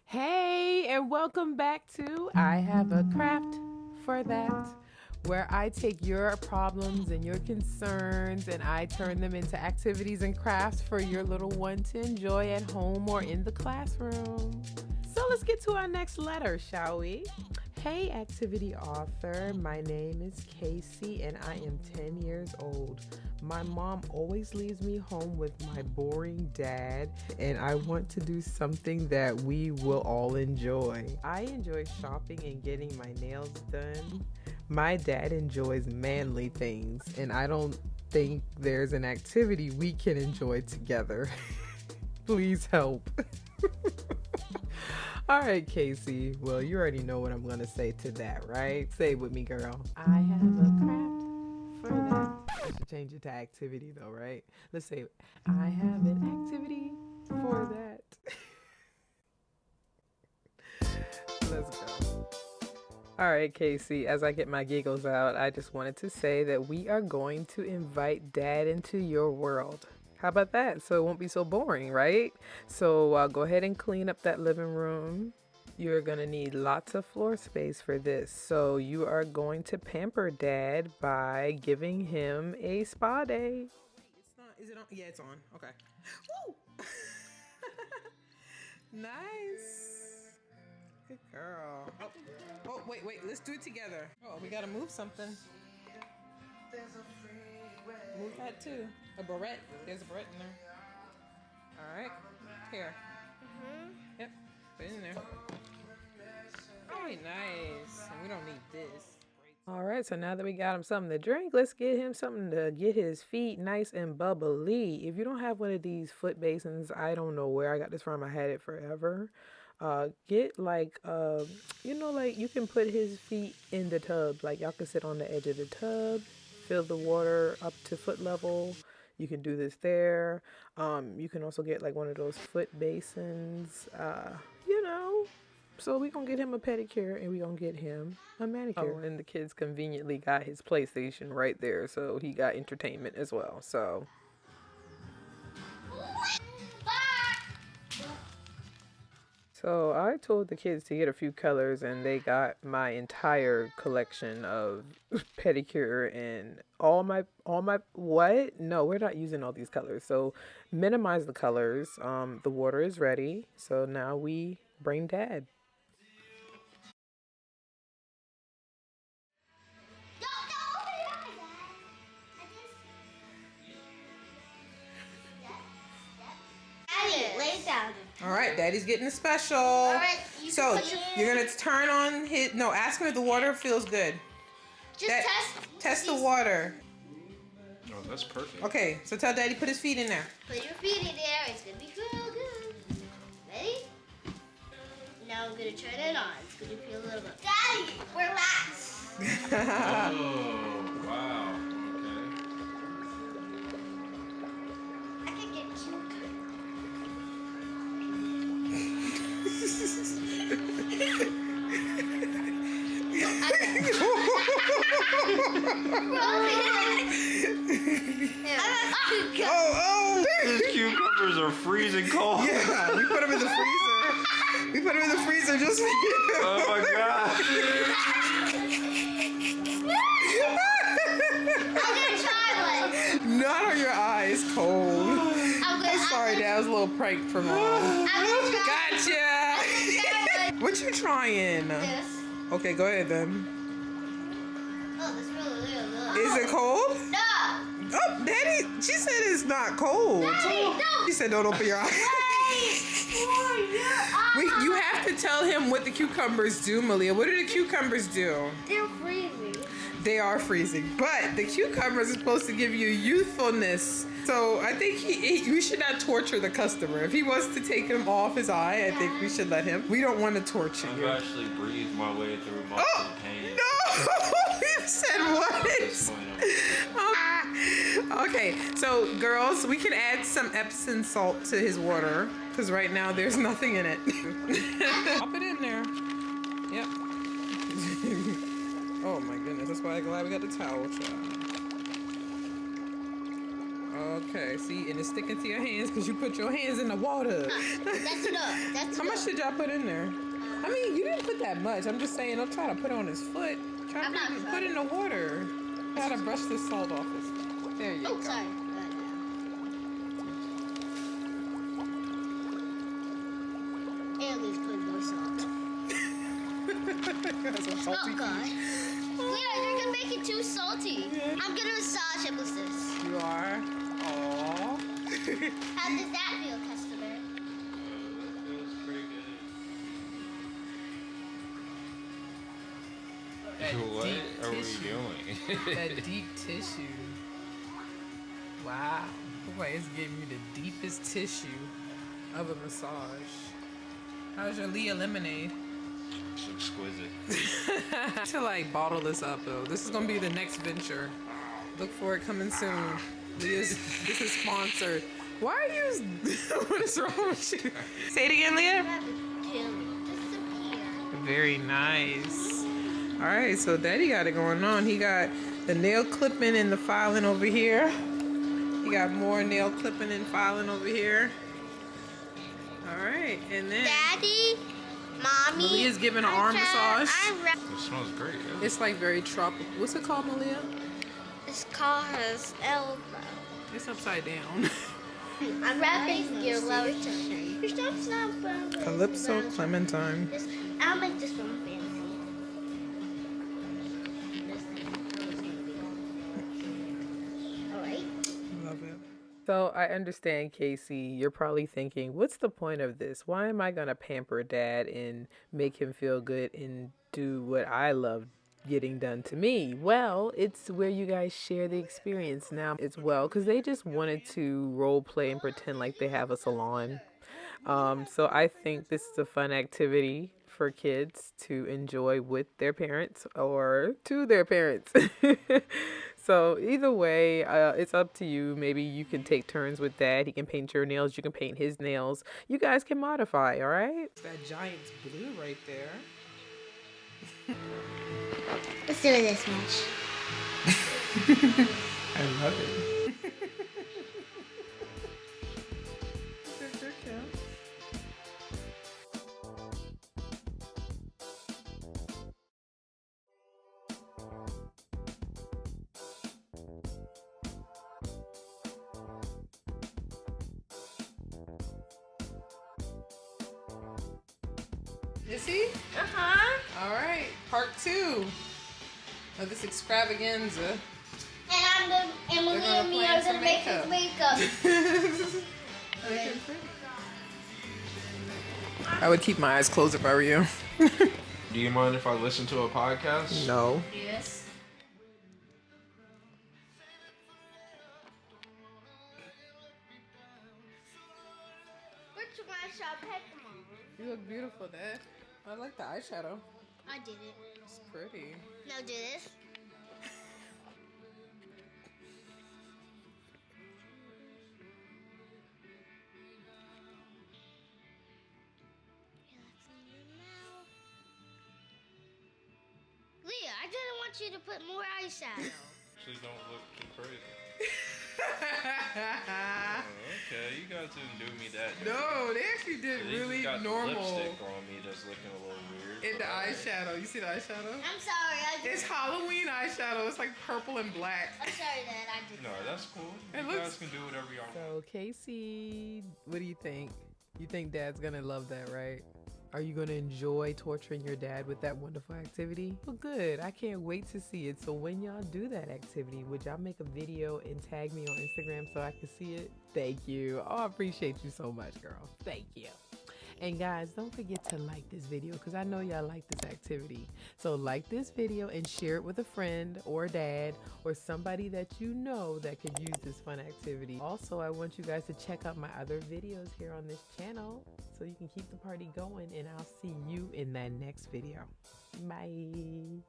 Hey, and welcome back to I Have a Craft for That, where I take your problems and your concerns and I turn them into activities and crafts for your little one to enjoy at home or in the classroom. So let's get to our next letter, shall we? Hey, activity author. My name is Casey and I am 10 years old. My mom always leaves me home with my boring dad, and I want to do something that we will all enjoy. I enjoy shopping and getting my nails done. My dad enjoys manly things, and I don't think there's an activity we can enjoy together. Please help. All right, Casey. Well, you already know what I'm going to say to that, right? Say it with me, girl. I have a craft for that. I should change it to activity, though, right? Let's say, I have an activity for that. Let's go. All right, Casey, as I get my giggles out, I just wanted to say that we are going to invite Dad into your world. How about that? So it won't be so boring, right? So go ahead and clean up that living room. You're going to need lots of floor space for this. So you are going to pamper Dad by giving him a spa day. It's not, is it on? Yeah, it's on. Okay. Woo! Nice. Good girl. Oh, wait. Let's do it together. Oh, we got to move something. Move that too. A barrette. There's a barrette in there. All right. Here. Yep. Put it in there. Very nice. And we don't need this. All right. So now that we got him something to drink, let's get him something to get his feet nice and bubbly. If you don't have one of these foot basins, I don't know where I got this from. I had it forever. Get like like you can put his feet in the tub. Like y'all can sit on the edge of the tub, fill the water up to foot level. You can do this there. You can also get like one of those foot basins. So we gonna get him a pedicure and we gonna get him a manicure. Oh, and the kids conveniently got his PlayStation right there, so he got entertainment as well. So I told the kids to get a few colors and they got my entire collection of pedicure and all my what? No, we're not using all these colors. So minimize the colors. The water is ready. So now we bring Dad. Daddy, lay down. All right, Daddy's getting a special. All right, So you're gonna turn on his. No, ask him if the water feels good. Just Test the water. Oh, that's perfect. Okay, so tell Daddy put his feet in there. put your feet in there. It's gonna be real good. Ready? Now I'm gonna turn it on. It's gonna feel a little bit. Daddy, relax. Oh, wow. I can get cute. Oh! These cucumbers are freezing cold. Yeah, we put them in the freezer. We put them in the freezer just for you. Oh my god. I'm gonna try one. Not on your eyes, cold. Sorry, Dad. That was a little prank from Mom. I'm gonna try. Gotcha. What you trying? This. Okay, go ahead then. Oh, this really good. Is it cold? No. Oh, Daddy, she said it's not cold. Daddy, no. She said don't open your eyes. You have to tell him what the cucumbers do, Malia. What do the cucumbers do? They're freezing. They are freezing, but the cucumbers are supposed to give you youthfulness. So I think we should not torture the customer. If he wants to take him off his eye, I think we should let him. We don't want to torture I've you. actually breathed my way through most of the pain. No! You said what? Okay, so girls, we can add some Epsom salt to his water because right now there's nothing in it. Pop it in there. Yep. Oh my goodness, that's why I'm glad we got the towel, child. Okay, see, and it's sticking to your hands because you put your hands in the water. That's enough. That's How much did y'all put in there? I mean, you didn't put that much. I'm just saying, don't try to put it on his foot. Try I'm not to put trying. it in the water. Try to brush the salt off his foot. There you Oh, go. sorry. Aliens put more salt. That's a salty Oh, God. Leah, you're gonna make it too salty. I'm gonna massage him with this. You are? Aww. How does that feel, customer? That feels pretty good. What are we doing? That deep tissue. Wow. Boy, it's giving you the deepest tissue of a massage. How's your Leah lemonade? It's exquisite. To like bottle this up though. This is gonna be the next venture. Look for it coming soon. This is sponsored. Why are you? What is wrong with you? Say it again, Leah. Very nice. All right, so Daddy got it going on. He got the nail clipping and the filing over here. He got more nail clipping and filing over here. All right, and then Daddy, Mommy. Malia's giving an arm massage. It smells great. Yeah. It's like very tropical. What's it called, Malia? It's called his elbow. It's upside down. I'm wrapping your lower tongue. Your stuff's not brown. Calypso Clementine. I'll make this one fancy. Alright. Love it. So I understand, Casey, you're probably thinking, what's the point of this? Why am I going to pamper Dad and make him feel good and do what I love getting done to me? Well, it's where you guys share the experience now as well, because they just wanted to role play and pretend like they have a salon. So I think this is a fun activity for kids to enjoy with their parents or to their parents. So either way, it's up to you. Maybe you can take turns with Dad. He can paint your nails. You can paint his nails. You guys can modify, all right? That Giant's blue right there. Let's do this much. I love it. Is he? Uh-huh. All right, part 2 of this extravaganza. And Emily and me are gonna make his makeup. Okay. I would keep my eyes closed if I were you. Do you mind if I listen to a podcast? No. Yes. Which one shall I pick, Mom? You look beautiful, Dad. I like the eyeshadow. I did it. It's pretty. Now do this. Leah, I didn't want you to put more eyeshadow. Actually, don't look too crazy. Oh, okay, you guys didn't do me that. No, they actually did They really just got normal lipstick on me that's looking a little weird. in the eyeshadow. You see the eyeshadow? I'm sorry, I did. It's Halloween eyeshadow. It's like purple and black. I'm sorry that I did. No, that's cool. It You looks- guys can do whatever y'all want. So, Casey, what do you think? You think Dad's gonna love that, right? Are you gonna enjoy torturing your dad with that wonderful activity? Well, good. I can't wait to see it. So when y'all do that activity, would y'all make a video and tag me on Instagram so I can see it? Thank you. Oh, I appreciate you so much, girl. Thank you. And guys, don't forget to like this video because I know y'all like this activity. So like this video and share it with a friend or dad or somebody that you know that could use this fun activity. Also, I want you guys to check out my other videos here on this channel so you can keep the party going, and I'll see you in that next video. Bye.